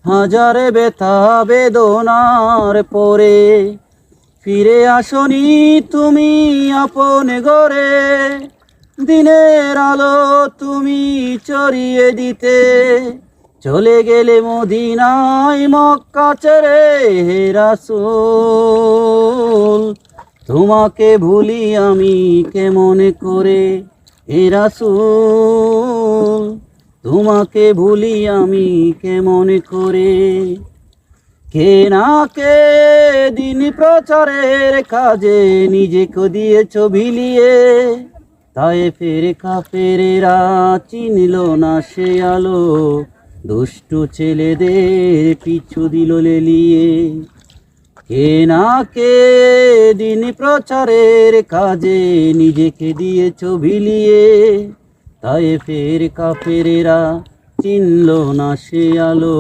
হাজারে ব্যথা বেদনার পরে ফিরে আসনি তুমি আপন ঘরে। দিনের আলো তুমি চড়িয়ে দিতে চলে গেলে মদিনায় মক্কা ছেড়ে। হে রাসূল তোমাকে ভুলি আমি কেমন করে। হে রাসূল তোমাকে ভুলি আমি কেমন করে। কে না কে দিন প্রচারের কাজে নিজেকে দিয়েছ বিলিয়ে। তায়েফের কাফেরেরা চিনল না সে আলো, দুষ্টু ছেলেদের পিছু দিল লেলিয়ে। কে না কে দিন প্রচারের কাজে নিজেকে দিয়েছ বিলিয়ে। তায়েফের কাফেরেরা চিনল না সে আলো।